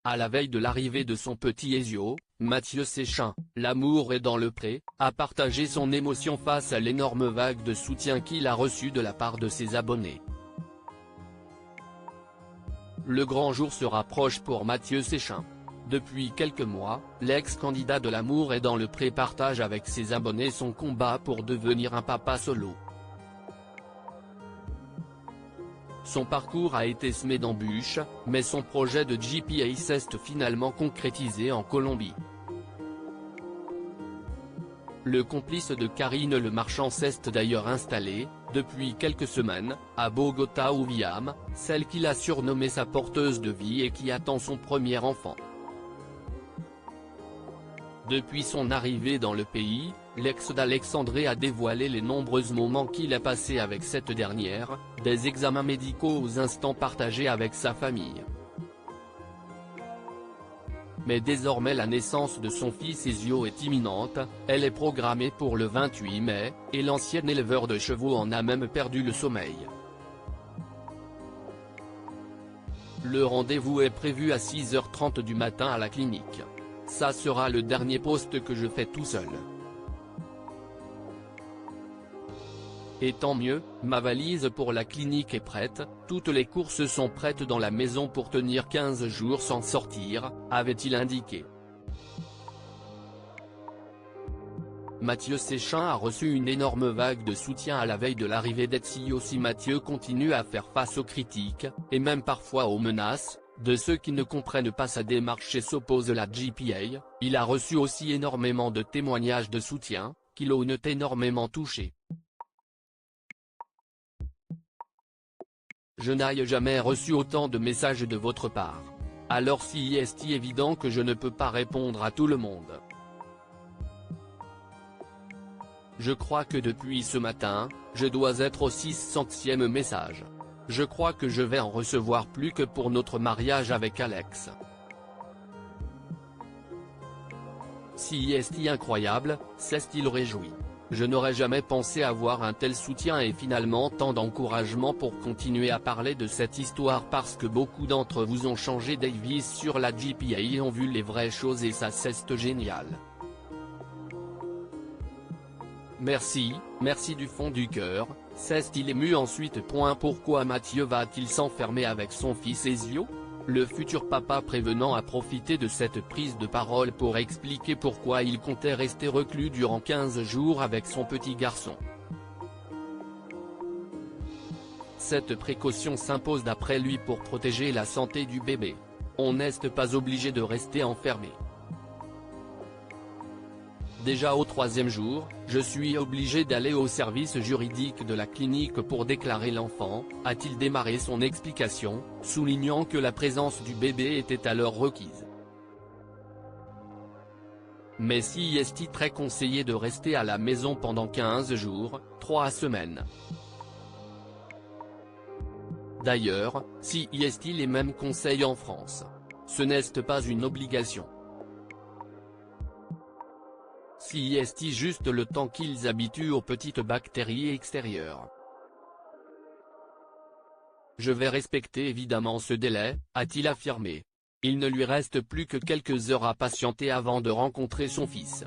À la veille de l'arrivée de son petit Ezio, Mathieu Séchin, l'amour est dans le pré, a partagé son émotion face à l'énorme vague de soutien qu'il a reçue de la part de ses abonnés. Le grand jour se rapproche pour Mathieu Séchin. Depuis quelques mois, l'ex-candidat de l'amour est dans le pré partage avec ses abonnés son combat pour devenir un papa solo. Son parcours a été semé d'embûches, mais son projet de GPA s'est finalement concrétisé en Colombie. Le complice de Karine Le Marchand s'est d'ailleurs installé, depuis quelques semaines, à Bogota ou Viam, celle qu'il a surnommée sa porteuse de vie et qui attend son premier enfant. Depuis son arrivée dans le pays, l'ex d'Alexandré a dévoilé les nombreux moments qu'il a passés avec cette dernière, des examens médicaux aux instants partagés avec sa famille. Mais désormais la naissance de son fils Ezio est imminente, elle est programmée pour le 28 mai, et l'ancien éleveur de chevaux en a même perdu le sommeil. Le rendez-vous est prévu à 6h30 du matin à la clinique. Ça sera le dernier post que je fais tout seul. Et tant mieux, ma valise pour la clinique est prête, toutes les courses sont prêtes dans la maison pour tenir 15 jours sans sortir, avait-il indiqué. Mathieu Séchin a reçu une énorme vague de soutien à la veille de l'arrivée d'Ezio. Si Mathieu continue à faire face aux critiques, et même parfois aux menaces, de ceux qui ne comprennent pas sa démarche et s'opposent à la GPA, il a reçu aussi énormément de témoignages de soutien, qui l'ont énormément touché. Je n'ai jamais reçu autant de messages de votre part. Alors si est évident que je ne peux pas répondre à tout le monde. Je crois que depuis ce matin, je dois être au 600e message. Je crois que je vais en recevoir plus que pour notre mariage avec Alex. Si est incroyable, c'est-il réjoui. Je n'aurais jamais pensé avoir un tel soutien et finalement tant d'encouragement pour continuer à parler de cette histoire parce que beaucoup d'entre vous ont changé d'avis sur la GPA et ont vu les vraies choses et ça c'est génial. Merci, merci du fond du cœur, s'est-il ému ensuite. Pourquoi Mathieu va-t-il s'enfermer avec son fils Ezio? Le futur papa prévenant a profité de cette prise de parole pour expliquer pourquoi il comptait rester reclus durant 15 jours avec son petit garçon. Cette précaution s'impose d'après lui pour protéger la santé du bébé. On n'est pas obligé de rester enfermé. Déjà au 3e jour, je suis obligé d'aller au service juridique de la clinique pour déclarer l'enfant, a-t-il démarré son explication, soulignant que la présence du bébé était alors requise. Mais si est très conseillé de rester à la maison pendant 15 jours, 3 semaines. D'ailleurs, si est les mêmes conseils en France. Ce n'est pas une obligation. Si est juste le temps qu'ils habituent aux petites bactéries extérieures. Je vais respecter évidemment ce délai, a-t-il affirmé. Il ne lui reste plus que quelques heures à patienter avant de rencontrer son fils.